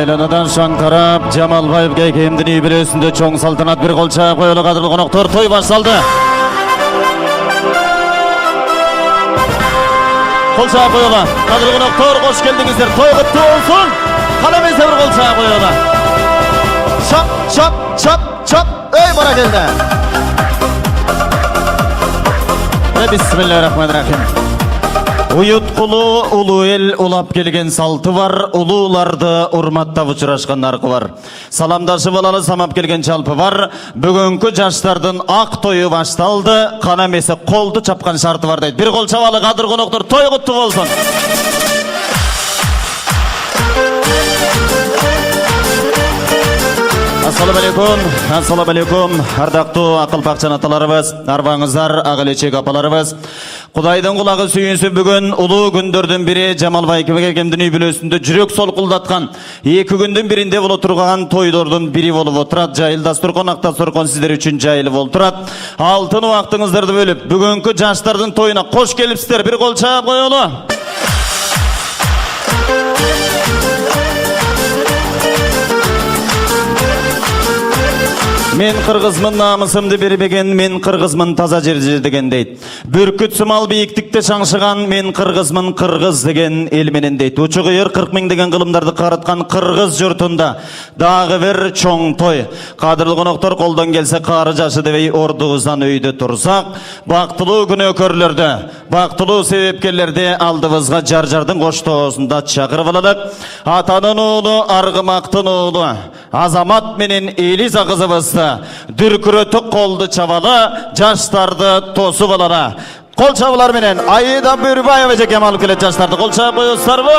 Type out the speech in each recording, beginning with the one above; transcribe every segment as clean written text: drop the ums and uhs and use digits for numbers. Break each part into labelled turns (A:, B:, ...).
A: Айланадан Шаңқарап, Жамалбаевға кемдін үйбілесінде чоң салтанат бір қолша қойылы қадырлы қонақтар той басталды. Қолша қойылы, қадырлы қонақтар қош келдіңіздер, той құтты болсын. Қаламайса бір қолша қойылы. Шап, шап, шап, шап, өй бара келді. Бисмиллахиррахманиррахим. Уютқулу улу ел улап келген салты бар, улуларды урматтап ұшырашқан нарқы бар. Саламдашы балалы самап келген жалпы бар. Бүгінгі жаштардың ақ тойы башталды, қанамесі қолды чапқан шарты бар дейді. Bir қол чабалы қадыр қонақтар той құтты болсын. Ассаламу алейкум, ардақты ақыл-пақчан аталарыбыз, арбаңыздар, ағылечек апаларыбыз. Құдайдың құлағы сүйінсі бүгін ұлы күндердің бірі Жамалбай кемдін үйбілесінде жүрек сол құлдатқан. Екі күндің бірінде бұл отырған тойдордың бірі болып отырады. Жайылдастыр қонақтастырқан сіздер үшін жайылы бол тұрады. Алтын уақытыңыздарды бөліп, бүгінгі жаштардың тойына қош келіпсіздер. Bir қол шап қойылы. Мен қырғызмын намысымды бербеген, мен қырғызмын таза жерде деген дейді. Бүркіт сымал биіктікте шаңшыған, мен қырғызмын қырғыз деген елменен дейді. Учы қиыр 40 мың деген ғылымдарды қаратқан қырғыз жұртында дағы бір чоң той. Қадырлы қонақтар қолдан келсе қары жашы девей ордығыздан өйді тұрсақ, бақтылы күні өкөрлерді, бақтылы себепкерлерді алдывызға жар-жардың қоштоғысында шақырып аладық. Атаның оğlu, арғымақтың оğlu, Азамат менен Элиза қызыбызды дүркіреті қолды чабалы, жаштарды тосып алара. Қол чабылар менен Аида Бөрбаева жекем алып келет жаштарды. Қол чабы қойыстар бұ?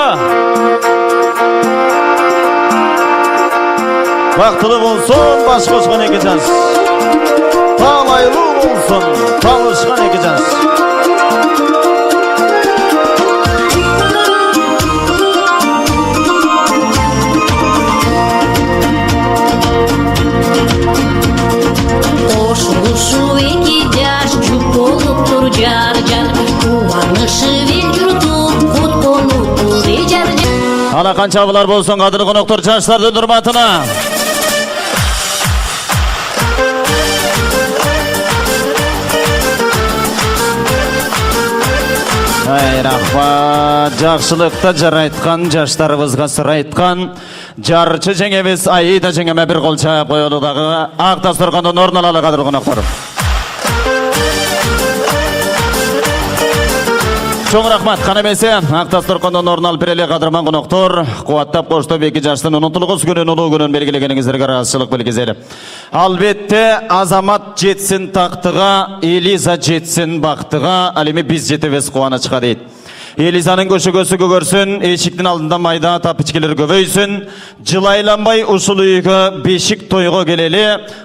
A: Бақтылы болсын, баш қошқан еке жас. Талайлы болсын, талышқан еке жас. Алақан чабылар болсын қадырлы қонақтар жаштардың үрматына. Рахмат, жақшылықта жарайтқан, жаштарымызға сырайтқан, жарчы жеңеміз Аида жеңеме бір қол шап қойылудағы ақ дастархандан орын алалы қадырлы қонақтар. Чоң рахмат, қанамесе, ақ дастархандан орын алып берелі қадырман қонақтар, қуаттап қоштап екі жаштың 19 күнін, ұлы күнін белгілегеніңіздерге разышылық білгізелі. Албетте, Азамат жетсін тақтыға, Элиза жетсін бақтыға, әлеме біз жетевес қуанышқа дейді. Элизаның көші-көсі көгерсін, ешіктің алдында майда тапычкелер көбейсін, жылайланбай ұшыл үйгі бешік тойғы келелі,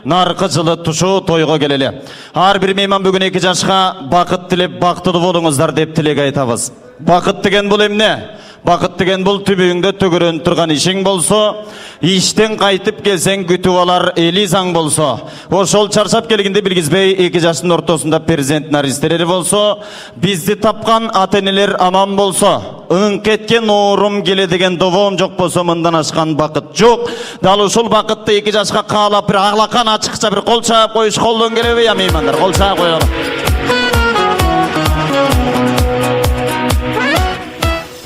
A: нарқы жылы тұшу тойғы келелі. Ар бір мейман бүгін екі жашқа бақыт тілеп, бақтылы болыңыздар деп тілек айтабыз. Бақыт деген бұл емне? Бақыт деген бұл түбіңді түгірін тұрған ішің болса, іштен қайтып келсең күтіп алар Элизаң болса. Ошол чаршап келгенде білгізбей, екі жаштың ортасында перзент наристелері болса, бізді тапқан ата-енелер аман болса, ың кеткен орым келе деген довом жоқ болса, мындан ашқан бақыт жоқ. Дал ошол бақытты екі жашқа қалап, бір ағлақан ашықша бір қол шап қойыш қолдың келебе, я меймандар, қол шап қойылы.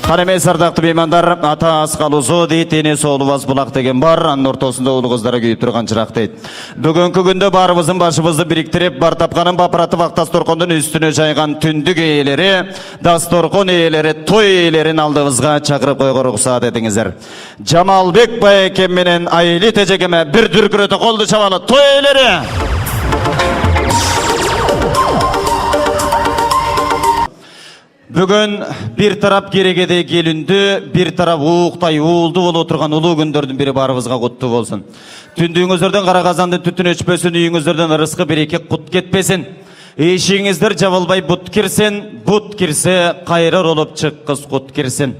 A: Қанемес ардақты беймандар, ата асқал ұзы дейді, ене солы бас бұлақ деген бар, анын ортасында ұлы қыздары күйіп тұрған жырақ дейді. Бүгінгі күнді барымыздың башымызды біріктіріп, бар тапқанын бапыраты вақтастырқондың үстіне жайған түндік ейлері, дастырқон ейлері, той ейлерін алдығызға чақырып қойғы рұқсат етіңіздер. Жамалбек Байекем менен Айли Тежекеме бір дүркіреті қолды шабалы той ейлері. Бүгін бір тарап керегеде келінді, бір тарап уықтай уылды бол отырған ұлы күндердің бірі барымызға құтты болсын. Түндігіңіздерден қарағазанды түтін өшпесін, үйіңіздерден ырысқы береке құт кетпесін. Ешіңіздер жабылбай бұт кірсе, қайрар олып шыққыз құт кірсін.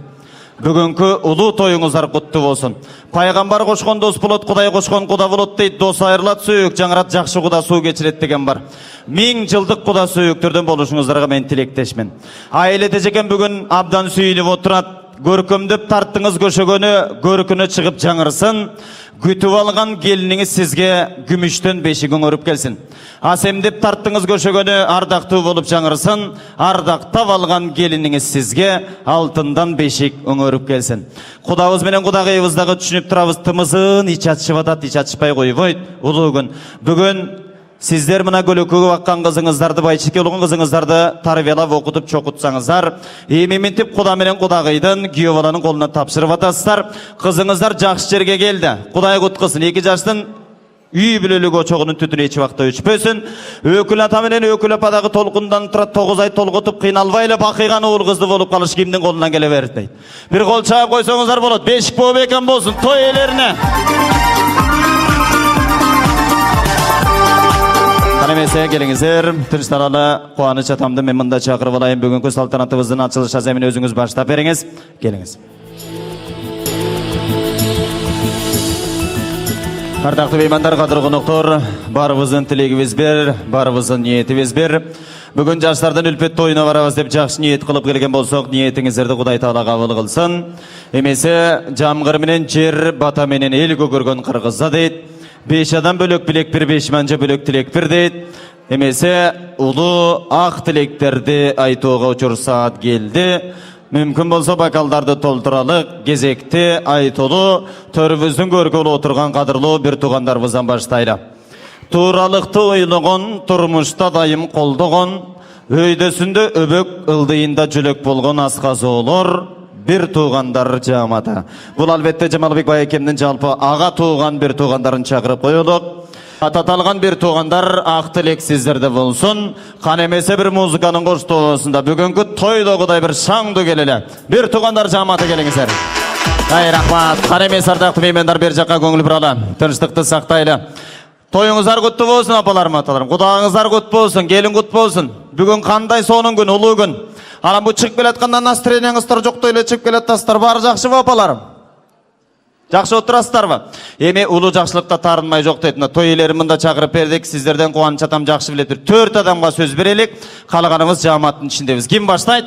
A: Бүгінгі ұлы тойыңыздар құтты болсын. Пайғамбар қошқан дос болот, Құдай қошқан құда болот дейді, дос айырлат сүйік, жаңырат жақшы құда су кечірет деген бар. 1000 жылдық құда сүйіктерден болушыңыздарға мен тілектешмен. Айлы тежекен бүгін абдан сүйіліп отырат. Көркөмдөп тарттыңыз көшөгөнү, көркүнө чыгып жаңырсын. Күтүп алган келиниңиз сизге күмүштөн бешик өңөрүп келсин. Асемдеп тарттыңыз көшөгөнү, ардактуу болуп жаңырсын. Ардактап алган келиниңиз сизге алтындан бешик өңөрүп келсин. Кудабыз менен кудагыйыбыздагы түшүнүп турабыз, тымызын ич атышып атат, ич атышпай койбойт. Улуу күн. Бүгүн сиздер мына көлөкөгө баккан кызыңыздарды, байчикке болгон кызыңыздарды тарбиялап окутуп чокутсаңыздар, эмиминтип куда менен кудагыйдын күйөө баланын колуна тапшырып атасыздар. Кызыңыздар жакшы жерге келди. Кудай куткысын. 2 жаштын үй бүлөлүк очогунун түтүнү эч убакта өчпөсүн. Өкүл ата менен өкүл ападагы толкундан турат 9 ай толготуп кыйналбай эле бакыйган уул кызды болуп калыш кимдин колунан келе берет дейт. Бир кол чаап койсоңуздар болот. Бешик болуп экен болсун той ээлерине. Канемесе келиңиздер, тынчтаралы кубаныч атамды мен мында чакырып алайын. Бүгүнкү салтанатыбыздын ачылыш аземин өзүңүз баштап бериңиз. Келиңиз. Ардактуу меймандар, кадырлуу коноктор, барыбыздын тилегибиз бир, барыбыздын ниетибиз бир. Бүгүн жаштардын үлпөт тоюна барабыз деп жакшы ниет кылып келген болсок, ниетиңиздерди Кудай Таала кабыл кылсын. Эмесе жамгыр менен жер, бата менен эл көгөргөн кыргызда дейт. 5 адам бөлөк билек бир, 5 манча бөлөк тилек бир дейт. Эмесе улуу ак тилектерди айтууга учур саат келди. Мүмкүн болсо бокалдарды толтуралык, кезекти айтылуу төрүбүздүн көргөлү отурган кадырлуу бир туугандарыбыздан баштайлы. Тууралыкты ойлогон, турмушта дайым колдогон, өйдөсүндө өбөк, ылдыйында жүлөк болгон асказоолор бир туугандар жаматы. Бул албетте Жамалбек Байекемдин жалпы ага тууган бир туугандарын чакырып коелук. Ататалган бир туугандар ак тилек сиздерде болсун. Канемесе бир музыканын коштоосунда бүгүнкү тойдо Кудай бир шаңдуу келеле. Бир туугандар жаматы келиңиздер. Рахмат. Канемесе ардактуу меймандар бер жакка көңүл буралы. Тынчтыкты сактайлы. Тоюңуздар куттуу болсун апаларым, аталарым. Кудагыңыздар куттуу болсун, келин куттуу болсун. Бүгүн кандай сонун күн, улуу күн. Анан бу чыгып келатканда настроениеңиздер жоктой эле чыгып келатасыздар. Баары жакшыбы апаларым? Жакшы отурасыздарбы? Эми улуу жакшылыкта таарынмай жок дейт. Той ээлерин мында чакырып бердик. Сиздерден Кубаныч атам жакшы билет. 4 адамга сөз берелик. Калганыбыз жааматтын ичиндебиз. Ким баштайт?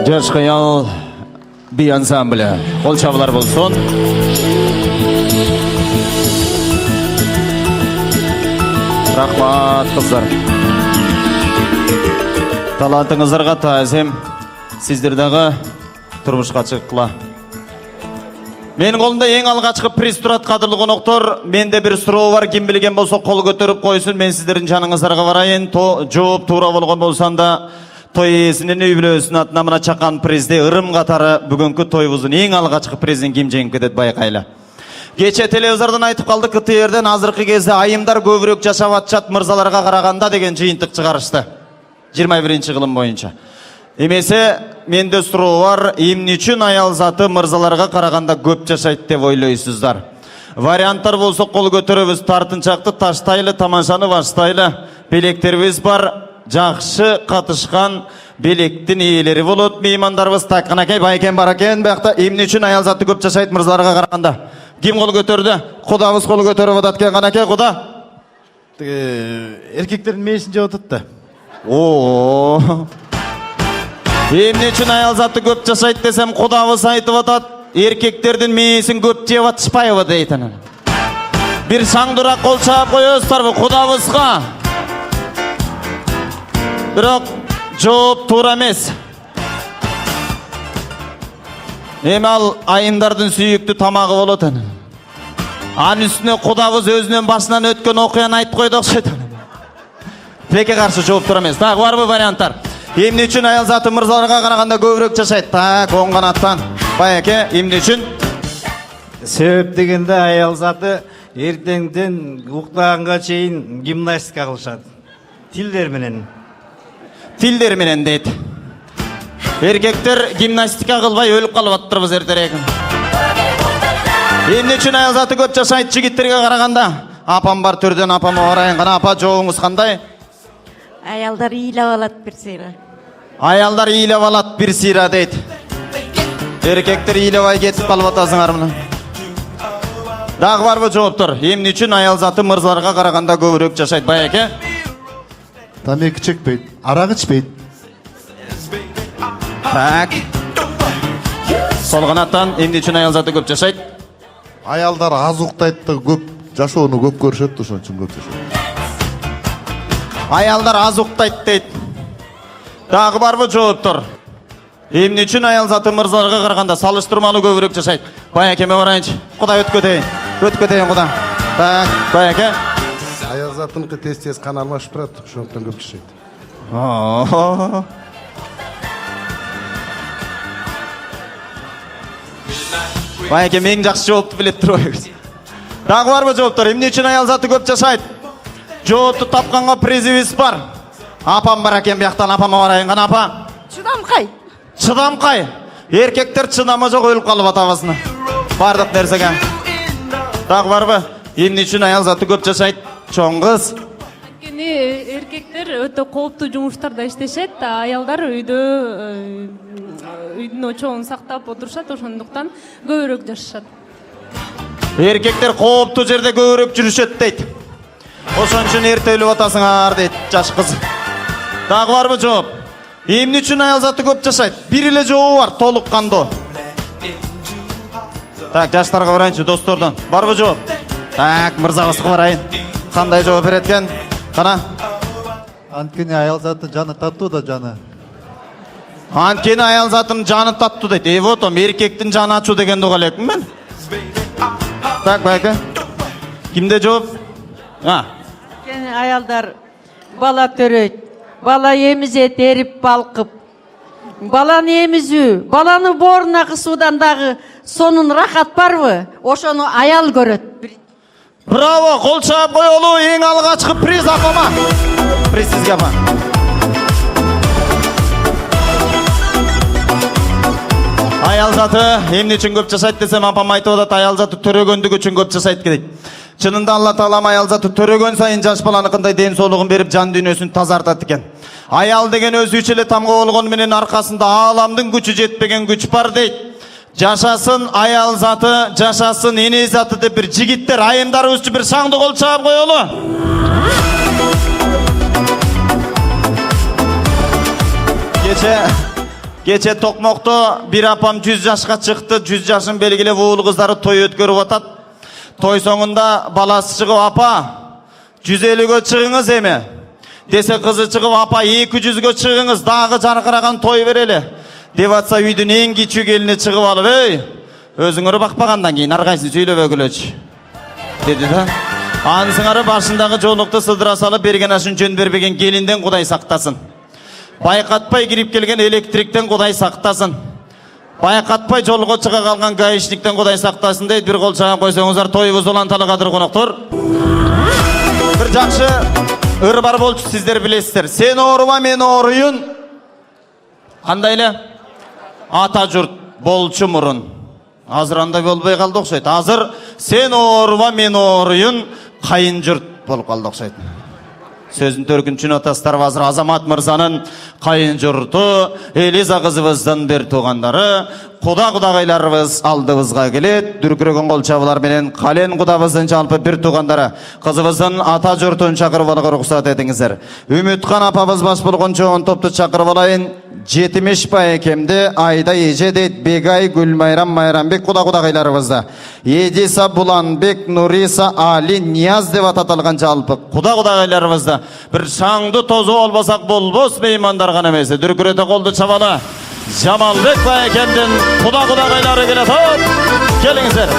A: Жаш кыял би ансамблі. Кол чабылар болсун. Рахмат кыздар. Талантыңыздарга таазим. Сиздер дагы турмушка чыккыла. Менин колумда эң алгачкы приз турат, кадырлуу коноктор. Менде бир суроо бар, ким билген болсо кол көтөрүп койсун. Мен сиздердин жаныңыздарга барайын. Жооп туура болгон болсонда той ээсинин үй бүлөсүнүн атына мына чакан призди ырым катары бүгүнкү тойубуздун эң алгачкы призин ким жеңип кетет байкайлы. Кече телевизордон айтып калды, КТРден азыркы кезде айымдар көбүрөөк жашап атышат мырзаларга караганда деген жыйынтык чыгарышты. 21-кылым боюнча. Эмесе менде суроо бар, эмне үчүн аял заты мырзаларга караганда көп жашайт деп ойлойсуздар? Варианттар болсо кол көтөрөбүз, тартынчакты таштайлы, тамашаны баштайлы. Белектерибиз бар, жакшы катышкан белектин ээлери болот. Меймандарыбыз такканакей Байкем бар экен. Биякта эмне үчүн аял заты көп жашайт мырзаларга караганда? Ким кол көтөрдү? Кудабыз кол көтөрүп атат экен. Канакей куда?
B: Эркектердин мээсин жеп атат да.
A: Эмне үчүн аял заты көп жашайт десем, кудабыз айтып атат, эркектердин мээсин көп жеп атышпайбы дейт анан. Бир саңдуураак кол чаап коесуздарбы кудабызга? Бирок жооп туура эмес. Эми ал айымдардын сүйүктүү тамагы болот анан. Анын үстүнө кудабыз өзүнүн башынан өткөн окуяны айтып койду окшойт. Тилекке каршы жооп туура эмес. Дагы барбы варианттар? Эмне үчүн аял заты мырзаларга караганда көбүрөөк жашайт? Так, оң канаттан. Байке, эмне үчүн?
B: Себеп дегенде аял заты эртеңден уктаганга чейин гимнастика кылышат. Тилдер менен.
A: Тилдер менен дейт. Эркектер гимнастика кылбай өлүп калып аттырбыз эртерээк. Эмне үчүн аял заты көп жашайт жигиттерге караганда? Апам бар түрдөн апама барайын. Кана апа жообуңуз кандай?
C: Аялдар ыйлап алат бир сыйра.
A: Аялдар ыйлап алат бир сыйра дейт. Эркектер ыйлабай кетип калып атасыңар мына. Дагы барбы жооптор? Эмне үчүн аял заты мырзаларга караганда көбүрөөк жашайт, Байеке?
D: Тамеки чекпейт, арак ичпейт.
A: Так. Сол канаттан эмне үчүн аял заты көп жашайт?
D: Аялдар аз уктайт да көп жашоону көп көрүшөт, ошон үчүн көп жашайт.
A: Аялдар аз уктайт дейт. Дагы барбы жооптор? Эмне үчүн аял заты мырзаларга караганда салыштырмалуу көбүрөөк жашайт? Байекеме барайынчы. Кудай өткөтөйүн. Өткөтөйүн Кудай. Так, Байеке.
D: Аял затыныкы тез кан алмашып турат, ошондон көп жашайт.
A: Байеке мен жакшы жоопту билет турбайбыз. Дагы барбы жооптор? Эмне үчүн аял заты көп жашайт? Жоопту тапканга призибиз бар. Апам бар экен бияктан, апама барайын гана апа.
C: Чыдамкай.
A: Чыдамкай. Эркектер чыдамы жок өлүп калып атабызны. Бардык нерсеге. Дагы барбы? Эмне үчүн аял заты көп жашайт? Чоң кыз.
E: Анткени эркектер өтө кооптуу жумуштарда иштешет, аялдар үйдүн очогун сактап отурушат, ошондуктан көбүрөөк жашашат.
A: Эркектер кооптуу жерде көбүрөөк жүрүшөт дейт. Ошон үчүн эрте өлүп атасыңар дейт жаш кыз. Дагы барбы жооп? Эмне үчүн аял заты көп жашайт? Бир эле жообу бар, толук кандуу. Так, жаштарга барайынчы, достордон. Барбы жооп? Так, мырзабызга барайын. Кандай жооп берет экен? Кана.
F: Анткени аял заты жаны таттуу да жаны.
A: Анткени аял затынын жаны таттуу дейт. Вот эркектин жаны ачуу дегенди уга элекмин мен. Так, Байке. Кимде жооп?
C: Аялдар бала төрөйт. Бала эмизет, эрип балкып. Баланы эмизүү, баланы бооруна кысуудан дагы сонун рахат барбы? Ошону аял көрөт.
A: Браво, кол чаап коелу, эң алгачкы приз апама. Приз сизге апа. Аял заты эмне үчүн көп жашайт десем, апам айтып атат, аял заты төрөгөндүгү үчүн көп жашайт дейт. Чынында Алла Таалам аял заты төрөгөн сайын жаш баланыкындай ден соолугун берип, жан дүйнөсүн тазартат экен. Аял деген өзүчө эле тамга болгону менен аркасында ааламдын күчү жетпеген күч бар дейт. Жашасын аял заты, жашасын эне заты деп бир жигиттер айымдарыбыз үчүн бир саңды кол чаап коелу. Кече Токмокто бир апам 100 жашка чыкты, 100 жашын белгилеп уул кыздары той өткөрүп атат. Той соңунда баласы чыгып, апа 150гө чыгыңыз эме десе, кызы чыгып, апа 200гө чыгыңыз, дагы жаркыраган той берели деп атса, үйдүн эң кичүү келини чыгып алып, эй, өзүңөр бакпагандан кийин ар кайсы сүйлөбөгүлөчү деди да. Анысыңары башындагы жоолукту сыдыра салып, берген ашын жөн бербеген келинден Кудай сактасын. Байкатпай кирип келген электриктен Кудай сактасын. Байкатпай жолго чыга калган гаишниктен Кудай сактасын дейт. Бир кол чаап койсоңуздар, тоюбуз уланталы кадыр коноктор. Бир жакшы ыр бар болчу, сиздер билесиздер. Сен ооруба, мен ооруйун. Кандай эле? Ата журт болчу мурун. Азыр андай болбой калды окшойт. Азыр сен ооруба, мен ооруйун, кайын журт болуп калды окшойт. Сөзүн төркүнчүн атастар азыр Азамат мырзанын кайын журту, Элиза кызыбыздын бир туугандары, кудагайларыбыз алдыбызга келет. Дүркүрөгөн кол чабуулар менен Кален кудабыздын жалпы бир туугандары кызыбыздын ата журтун чакырып алууга уруксат этиңиздер. Үмүткан апабыз баш болгон чоң топту чакырып алайын. Жетимиш байекемди Айда эже дейт, Бегай Гүлмайрам Майрамбек кудагайларыбызда. Едиса Буланбек, Нуриса Али Нияз деп аталган жалпы кудагайларыбызда. Бир шаңды тозу болбосак болбос меймандар гана эмес. Дүркүрөтө колду чабалы. Жамалбек байекемдин кудагайлары келет. Келиңиздер.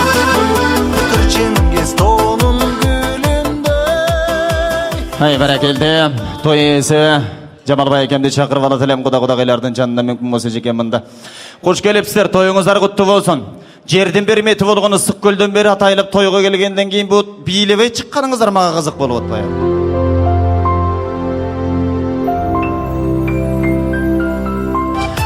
A: Ай баракелде, той ээси Жамал байекемди чакырып алат элем. Кудагайлардын жанында мүмкүн болсо жеке мында. Кош келипсиздер, тоюңуздар куттуу болсун. Жердин бермети болгону ысык көлдөн бери атайылып тойго келгенден кийин бу бийлебей чыкканыңыздар мага кызык болуп атпайбы?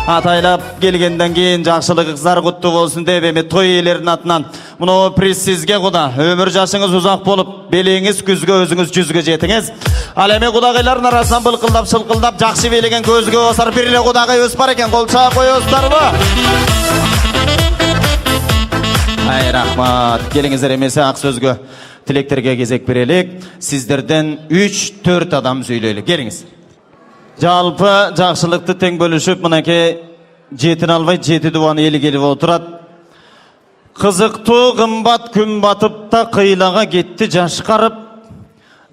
A: Атайлап келгенден кийин жакшылыгыңыздар куттуу болсун деп эми той ээлеринин атынан муну приз сизге Куда. Өмүр жашыңыз узак болуп, белиңиз күзгө, өзүңүз жүзгө жетиңиз. Ал эми кудагайлардын арасынан былкылдап шылкылдап жакшы бийлеген көзгө басар бир эле кудагайыбыз бар экен. Кол чаап коесуздарбы? Айра. Рахмат. Келіңіздер емесе ақ сөзге тілектерге кезек берелік. Сіздерден 3-4 адам сөйлейлік. Келіңіз. Жалпы жақшылықты тең бөлішіп, мұнеке жетін албай, жеті дуаны елі келіп отырады. Қызықты қымбат күн батып та қиылаға кетті жашқарып.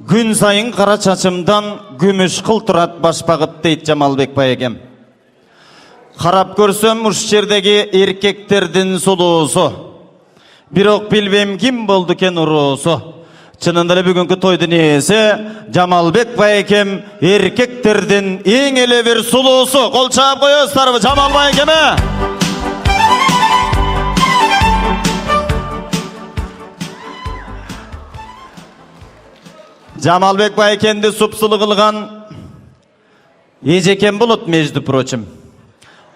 A: Күн сайын қара чачымдан күміш қылтырат башпағып дейді Жамалбек Байекем. Қарап көрсем ұш жердегі еркектердің сұлуысы. Бирок билбем ким болды кен ұрысы. Чынында бүгінгі тойдың иесі Жамалбек Байекем еркектердің ең еле бір сұлуысы. Қол чап қойыңыздар Жамал Байекеме. Жамалбек Байекемді сұпсылы қылған ежекен бұлыт, межді прочим.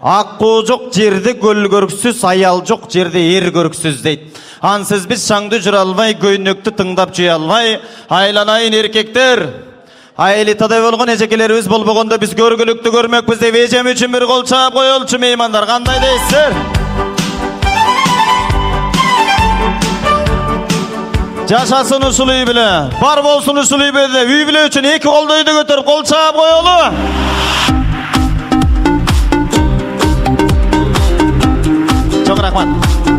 A: Аққу жоқ жерді гөл көріксіз, аял жоқ жерді ер көріксіз дейді. Ансыз біз шаңды жүр албай, көйнекті тыңдап жүй албай, айланайын еркектер. Айлитадай болған ежекелеріміз болбағанда біз көргілікті көрмек бізде вежем үшін бір қол чап қойылшы меймандар. Қандай дейсіздер? Жашасын ұшыл үй білі, бар болсын ұшыл үй білі, үй білі үшін екі қолды үйді көтір, қол чап қойылы. Çok rahmat.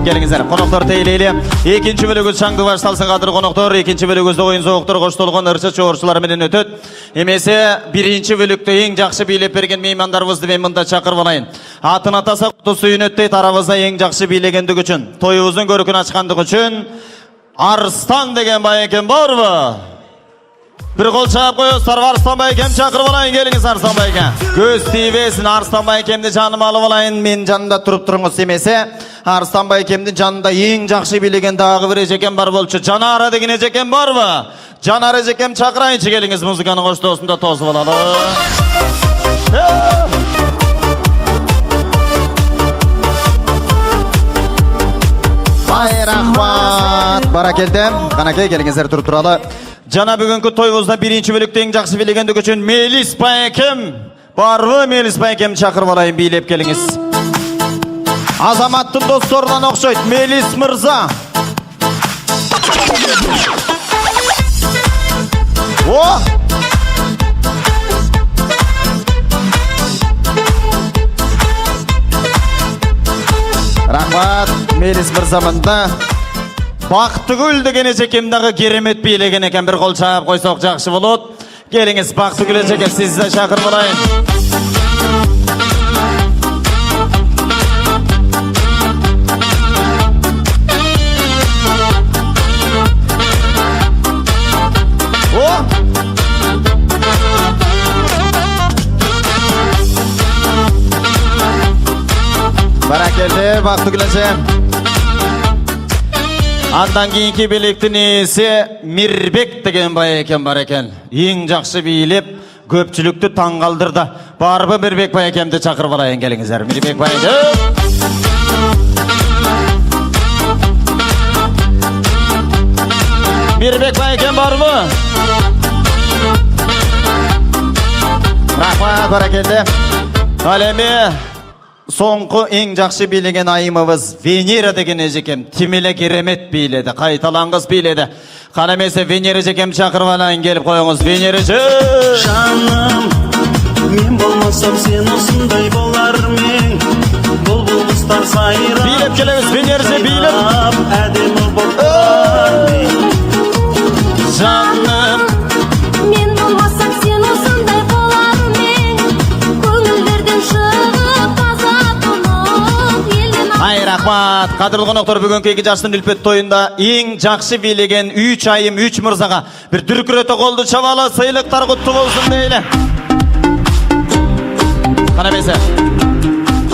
A: Gelingizler. Konuklar teyleyli. İkinci bölümüz şangı baştalsın kadır konuklar. İkinci bölümüzde oyun soğuktur. Koştolğun ırça çoğurçular menen ötöt. Emese birinci bölükte en жақсы biylep bergen meymandarımızды ben mында çakırıp alayın. Atın atasa kutu suyun öttey tarabızda en жақсы biylegendik üçün. Toyumuzun görükünü açkandık üçün. Arslan degen Bayekem var mı? Bir kol çağып koyuyorlar. Arslan Bayekem çakırıp alayın. Geliniz Arslan Bayekem. Göz tivesin Arslan Bayekem'de canım alıp alayın. Men canında turup turunuz demese. Arslan Bayekem'de canında en жақсы bilegen dağı bir ejeken var bolçu. Canara degen ejeken var mı? Canara ejeken çakırayınçı geliniz. Muzikanın hoş dostunda tozu olalım. Ay rahmat. Barakeldim. Kanake gelingizler turup turalı. Jana бүгінгі тойымызда birinci bölükte en жақсы bilegendік üçün Melis Bayekem. Barvı Melis Bayekem çakırıp alayın biylep geliniz. Azamattın dostlarından okşayt Melis Mırza. Oh! Rahmat Melis Mırza'mında. Бақтыгүл деген ежекемдағы керемет билеген екен, бір қол чағып қойсақ жақсы болады. Келіңіз Бақтыгүл ежеке, сізді шақырып алайын. Barakелді Бақтыгүл ежеке. Андан кейінгі билектің есі Мирбек деген Байекем бар екен. Ең жақсы билеп, көпчілікті таңғалдырды. Барбы Мирбек Байекемді чақырып алайын келіңіздер. Мирбек Байекем. Мирбек Байекем барбы? Рахмат, баракелді. Әлеме соңғы ең жақсы билеген айымыбыз Венера деген ежекем тимеле керемет биледі, қайталаңғыз биледі. Қанамесе Венера ежекем шақырып алайын, келіп қойыңыз. Венера же.
G: Жаным, мен болмасам сен осындай болар мен. Бұлбұл құстар сайрап,
A: билеп келеміз Венера же билеп.
G: Әдемі болар мен.
A: Жаным,
H: мен болмасам сен осындай болар мен. Көңілдерден шығып таза тұнып елден.
A: Ай рахмат. Қадірлі қонақтар, бүгінгі екі жастың үлпет тойында ең жақсы билеген 3 айым 3 мырзаға бір дүркіреті қолды чабалы сыйлықтар құтты болсын дейлі. Қанамесе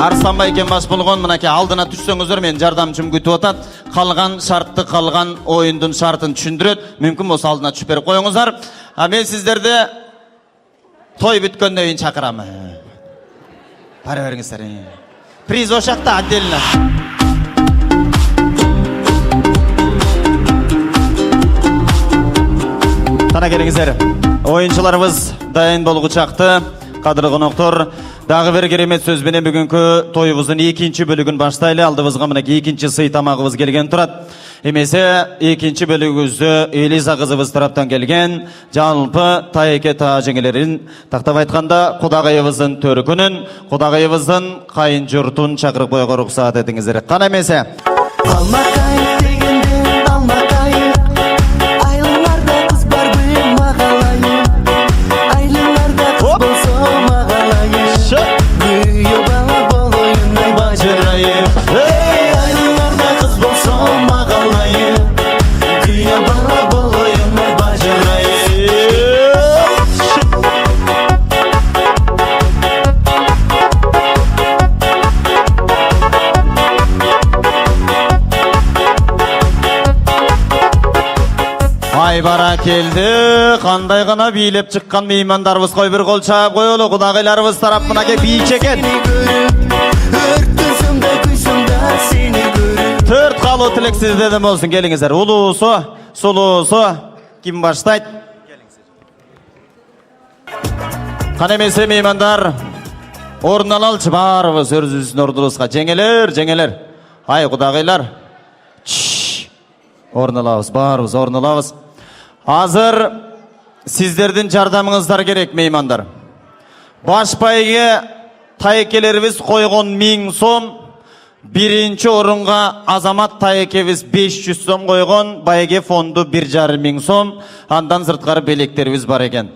A: Арслан Байекем баш болған, мұнаке алдына түссеңіздер, мен жардамшым күтіп отат. Қалған шартты, қалған ойындың шартын түшіндірет. Мүмкін болса алдына түшіп беріп қойыңыздар. Мен сіздерді той бүткеннен кейін шақырамын. Бара беріңіздер. Приз ошақта отдельно. Тана келіңіздер. Ойыншыларымыз дайын болғы чақты. Қадірлі қонақтар, дағы бір керемет сөзбенен бүгінгі тойымыздың екінші бөлігін баштайлы. Алдымызға мінеке екінші сый тамағымыз келген тұрады. Emese ikinci bölügüzde Eliza kızыбыз тараптан келген жалпы тайеке тажеңелерин тактап айтканда Кудагайыбыздын төркүнүн, Кудагайыбыздын кайын журтун чакырып коюга уруксат этиңиздер. Кана эмесе.
G: Алмакайык дегенде алмакайык, айлыларда кыз барбы магалайык, айлыларда кыз болсо магалайык, күйөө бала болоюн ай бажырайык. Эй, айлыларда кыз болсо магалайык, күйөө бала болоюн ай бажырайык.
A: Ай бара келди, кандай гана бийлеп чыккан меймандарыбыз, кой бир кол чаап коелу, кудагайларыбыз тараптан ке бийчи экен.
G: Өрттүнсүмдө күйсүмдө сени көрүп,
A: 4 калуу тилек сиздерден болсун, келиңиздер. Улуусу, сулуусу ким баштайт? Кана эмесе меймандар, орун алалчы баарыбыз өзүбүздүн ордубузга. Жеңелер. Ай кудагайлар. Орун алабыз, баарыбыз орун алабыз. Азыр сиздердин жардамыңыздар керек меймандар. Баш байге тайекелерибиз койгон 1000 сом, биринчи орунга Азамат тайекебиз 500 сом койгон, байге фонду 1,5 сом, андан сырткары белектерибиз бар экен.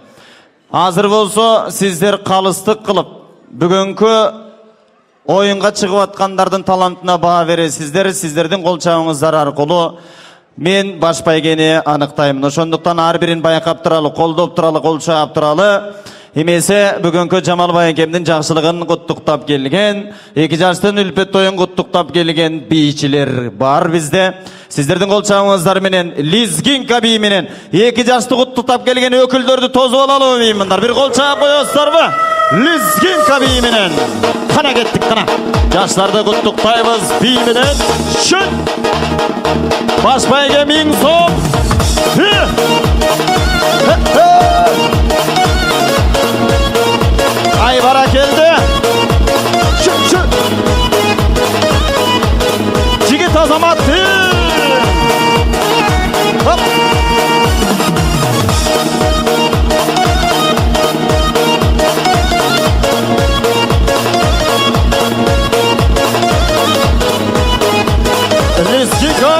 A: Азыр болсо сиздер калыстык кылып бүгүнкү оюнга чыгып аткандардын талантына баа бересиздер. Сиздердин кол чабыңыздар аркылуу мен баш байгени аныктаймын. Ошондуктан ар бирин байкап туралы, колдоп туралы, кол чаап туралы. Эмесе бүгүнкү Жамал байкемдин жакшылыгын куттуктап келген, 2 жаштын үлпөт тоюн куттуктап келген бийчилер бар бизде. Сиздердин кол чабыңыздар менен Лизгинка бий менен 2 жашты куттуктап келген өкүлдөрдү тосуп алалы мындар. Бир кол чаап коесуздарбы? Лизгинка бий менен. Кана кеттик кана. Жаштарды куттуктайбыз бий менен. Шүн! Баш байге 1000 сом. Ай бара келди. Шүн. Жигит Азамат. Хоп. Лизгинка.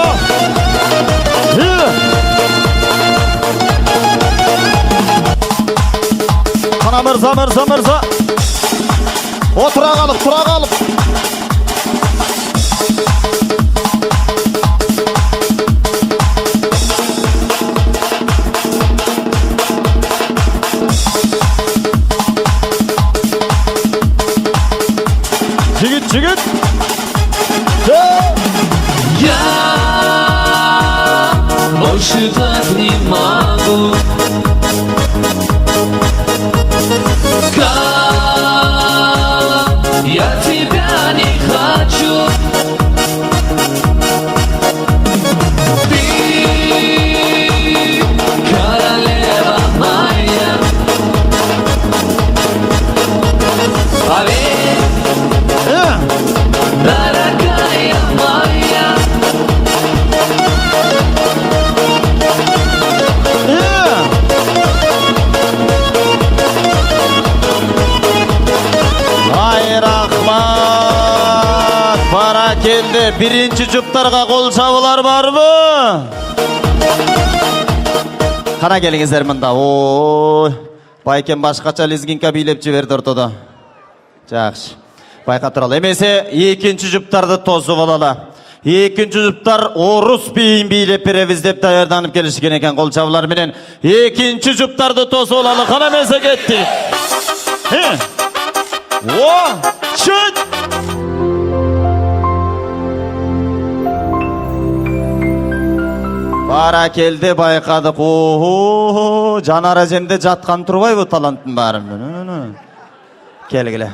A: Кана мырза. Отура калып. Жигит.
I: Я больше так не могу. Как я тебя не хочу. Ты королева моя. Поверь, дорогая моя.
A: Ай рахмат. Бара келди. Биринчи жуптарга кол чабуулар барбы? Кана келиңиздер мында. Ой. Байкем башкача Лизгинка бийлеп жиберди ортодо. Жакшы. Байкап туралы. Эмесе экинчи жуптарды тосуп алалы. Экинчи жуптар орус бийин бийлеп беребиз деп даярданып келишкен экен кол чабуулар менен. Экинчи жуптарды тосуп алалы. Кана эмесе кетти. О, чөт! Бара келди, байкадык. О, жанар эжемде жаткан турбайбы таланттын баарын. Келгиле.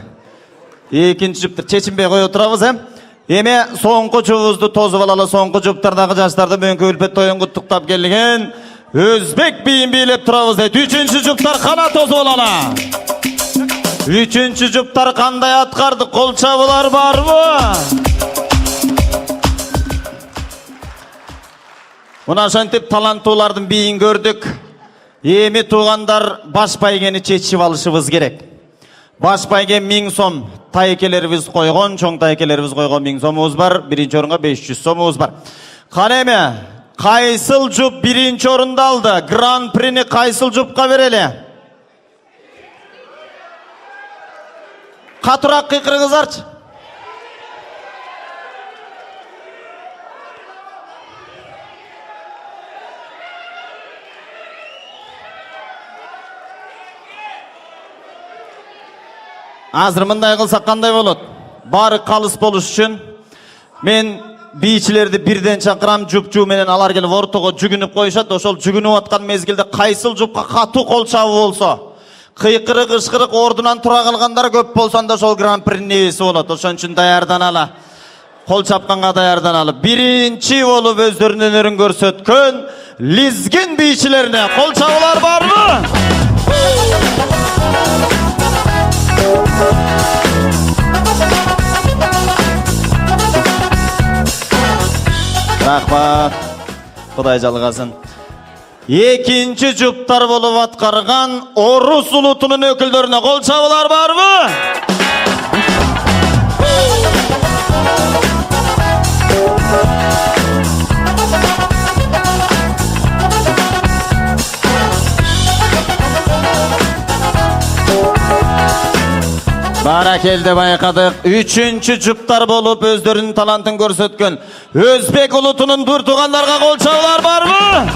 A: Экинчи жуптар чечинбей кое турабыз, Эме соңку жубузду тосуп алалы. Соңку жуптардагы жаштарды бүгүнкү үлпөт тоюн куттуктап келген өзбек бийин бийлеп турабыз дейт. Үчүнчү жуптар кана тосуп алалы. Үчүнчү жуптар кандай аткарды? Кол чабуулар барбы? Мына ошентип таланттуулардын бийин көрдүк. Эми туугандар баш байгени чечип алышыбыз керек. Баш байге 1000 сом тайкелерибиз койгон, чоң тайкелерибиз койгон 1000 сомубуз бар, биринчи орунга 500 сомубуз бар. Кана эми кайсыл жуп биринчи орунду алды? Гран-прини кайсыл жупка берели? Катыраак кыйкырыңыздарчы. Азыр мындай кылсак кандай болот? Баары калыс болуш үчүн мен бийчилерди бирден чакырам, жупчу менен алар келип ортого жүгүнүп коюшат. Ошол жүгүнүп аткан мезгилде кайсыл жупка катуу кол чабуу болсо, кыйкырык, ышкырык ордунан тура калгандар көп болсо анда ошол гран-принин ээси болот. Ошон үчүн даярданалы. Кол чапканга даярданалы. Биринчи болуп өздөрүнүн өнөрүн көрсөткөн Лизгин бийчилерине кол чабуулар барбы? Рахмат. Кудай жалгасын. Экинчи жуптар болуп аткарган Орус улутунун өкүлдөрүнө кол чабуулар барбы? Баракелди, байкадык. Үчүнчү жуптар болуп өздөрүнүн талантын көрсөткөн Өзбек улутунун бир туугандарга кол чабуулар барбы?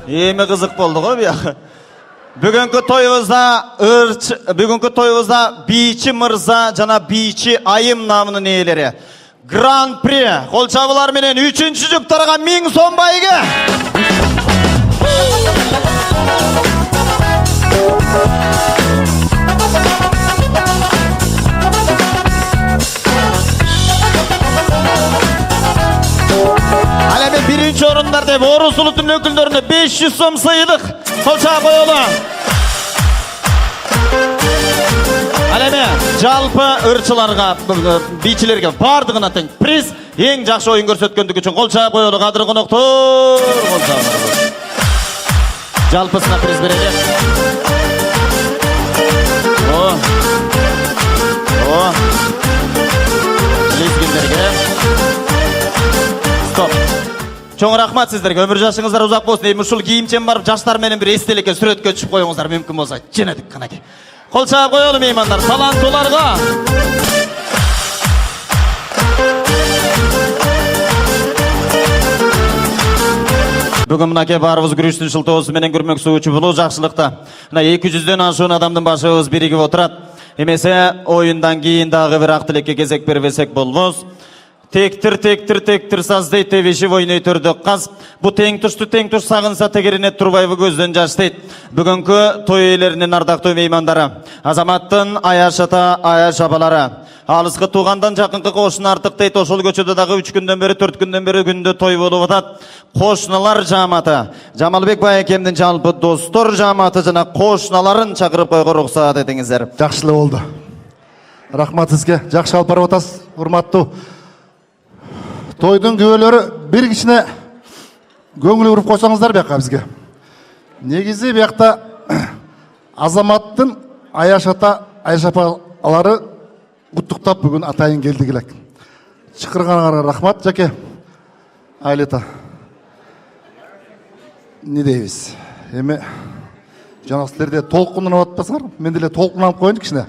A: Эми кызык болду го бияк. Бүгүнкү тоюбузда бийчи мырза жана бийчи айым намынын ээлери. Гран-при кол чабуулар менен 3-чү жуптарга 1000 сом байге. Ал эми биринчи орундар деп Орус улутунун өкүлдөрүнө 500 сом сыйдык. Кол чаап коелу. Ал эми жалпы ырчыларга, бийчилерге бардыгына тең приз, эң жакшы оюн көрсөткөндүгү үчүн кол чаап коелу. Кадыр коноктор. Жалпысына приз берели. Лизгиндерге. Стоп. Чоң рахмат сиздерге. Өмүр жашыңыздар узак болсун. Эми ушул кийимчен барып жаштар менен бир эстеликке сүрөткө түшүп коюңуздар мүмкүн болсо. Женедик канаке. Кол чаап коелу меймандар, таланттууларга. Бүгүн мынакей баарыбыз күрөштүн шылтоосу менен көрмөксү болуу жакшылыкта. Мына 200дөн ашуун адамдын башыбыз биригип отурат. Эмесе оюндан кийин дагы бир ак тилекке кезек бербесек болбос. Тектир саздей тебешип ойной төрдөк каз. Бу тең туш сагынса тегерине турбайбы көздөн жаш дейт. Бүгүнкү той ээлеринин ардактуу меймандары, Азаматтын аяшата аяш абалары, алыскы туугандан жакынкы кошун артык дейт. Ошол көчөдө дагы 3 күндөн бери 4 күндөн бери күндө той болуп атат. Кошуналар жааматы, Жамалбек байкемдин жалпы достор жааматы жана кошуналарын чакырып койго уруксат этиңиздер.
F: Жакшылы болду. Рахмат сизге. Жакшы алып барып атасыз, урматтуу. Тойдун күбөлөрү бир кичине көңүл буруп койсоңуздар бияка бизге. Негизи биякта Азаматтын аяшата аяшапалары куттуктап бүгүн атайын келдик элек. Чакырганыңарга рахмат жаке. Айлета. Не дейбиз? Эми жана силерде толкунуп атпасыңар? Мен деле толкунуп коеюн кичине.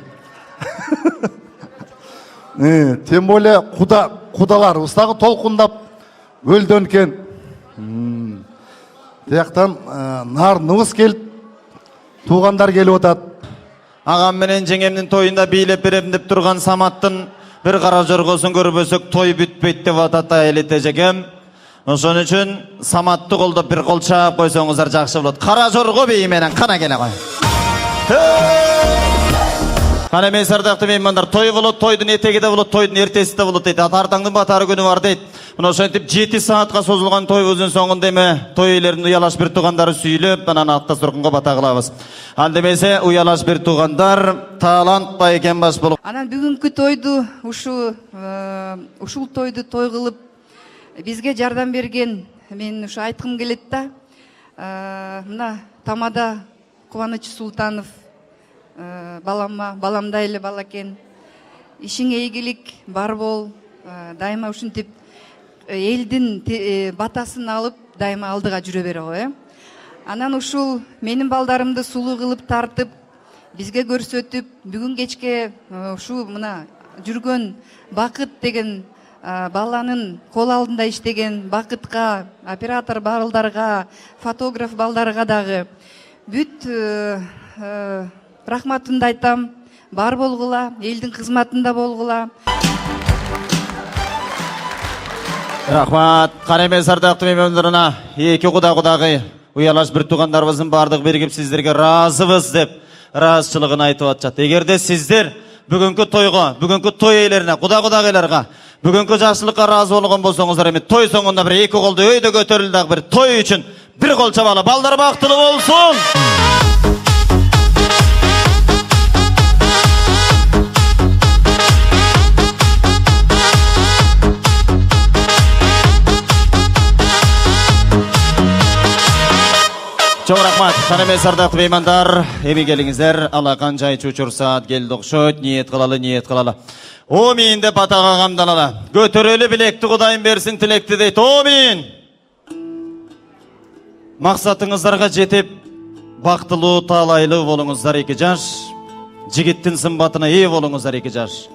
F: Тем более кудалар устагы толкундап өлдөнкен. Тияктан нар ныбыз келип, туугандар келип атат.
A: Агам менен жеңемдин тоюнда бийлеп берем деп турган Саматтын бир кара жоргосун көрбөсөк той бүтпөйт деп атат Айлете жегем. Ошон үчүн Саматты колдоп бир кол чаап койсоңуздар жакшы болот. Кара жорго бейи менен кана келе кой. Кана мен сардактуу меймандар, той болот, тойдун этеги да болот, тойдун эртеси да болот дейт. Ата артаңдын батары күнү бар дейт. Мына ошентип 7 саатка созулган тойбуздун соңунда эми той ээлеринин уялаш бир туугандары сүйүлүп, анан Аттас Туркунга бата кылабыз. Ал демесе уялаш бир туугандар талант байкем баш болуп.
J: Анан бүгүнкү тойду ушул тойду той кылып бизге жардам берген мен ушу айткым келет да. Мына тамада Кубаныч Султанов баламдай эле бала экен. Ишиңе ийгилик бар бол. Дайыма ушинтип элдин батасын алып дайыма алдыга жүрө бере го, Анан ушул менин балдарымды сулуу кылып тартып, бизге көрсөтүп, бүгүн кечке ушу мына жүргөн Бакыт деген баланын кол алдында иштеген Бакытка, оператор балдарга, фотограф балдарга дагы бүт рахматымды айтам. Бар болгула, элдин кызматында болгула.
A: Рахмат. Кара эмес ардактуу меймандарына, эки кудагы уялаш бир туугандарыбыздын бардыгы биригип сиздерге ыраазыбыз деп ыраазычылыгын айтып атышат. Эгерде сиздер бүгүнкү тойго, бүгүнкү той ээлерине, кудагыйларга, бүгүнкү жакшылыкка ыраазы болгон болсоңуздар, эми той соңунда бир эки колду өйдө көтөрүлүп дагы бир той үчүн бир кол чабалы. Балдар бактылуу болсун. Чоң рахмат. Кана эмес ардактуу меймандар, эми келиңиздер. Алакан жай чучур саат келди окшойт. Ниет кылалы. Омин деп атага камданалы. Көтөрөлү билекти, Кудайым берсин тилекти дейт. Омин. Максатыңыздарга жетип, бактылуу, таалайлуу болуңуздар 2 жаш. Жигиттин сымбатына ээ болуңуздар 2 жаш.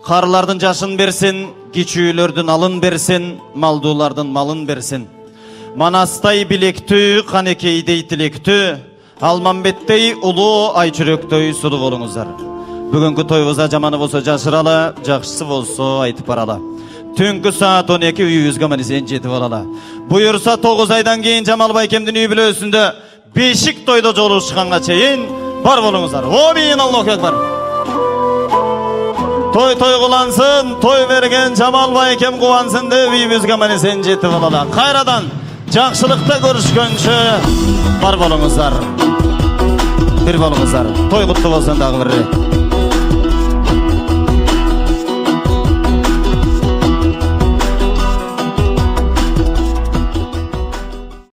A: Карлардын жашын берсин, кичүүлөрдүн алын берсин, малдуулардын малын берсин. Манастай билектүү, канекейдей тилектүү, Алмамбеттей улуу, айчүрөктөй сулуу болуңуздар. Бүгүнкү тойбузда жаманы болсо жашыралы, жакшысы болсо айтып баралы. Түнкү саат 12 үйүбүзгө менен жетип алалы. Буюрса 9 айдан кийин Жамал байкемдин үй бүлөсүндө бешик тойдо жолугушканга чейин бар болуңуздар. Амин, Аллаху акбар. Той кылансын, той берген Жамал байкем кубансын деп үйүбүзгө менен жетип алалы. Кайрадан жакшылыкта көрүшкөнчө бар болуңуздар. Бир болуңуздар. Той куттуу болсун дагы бир.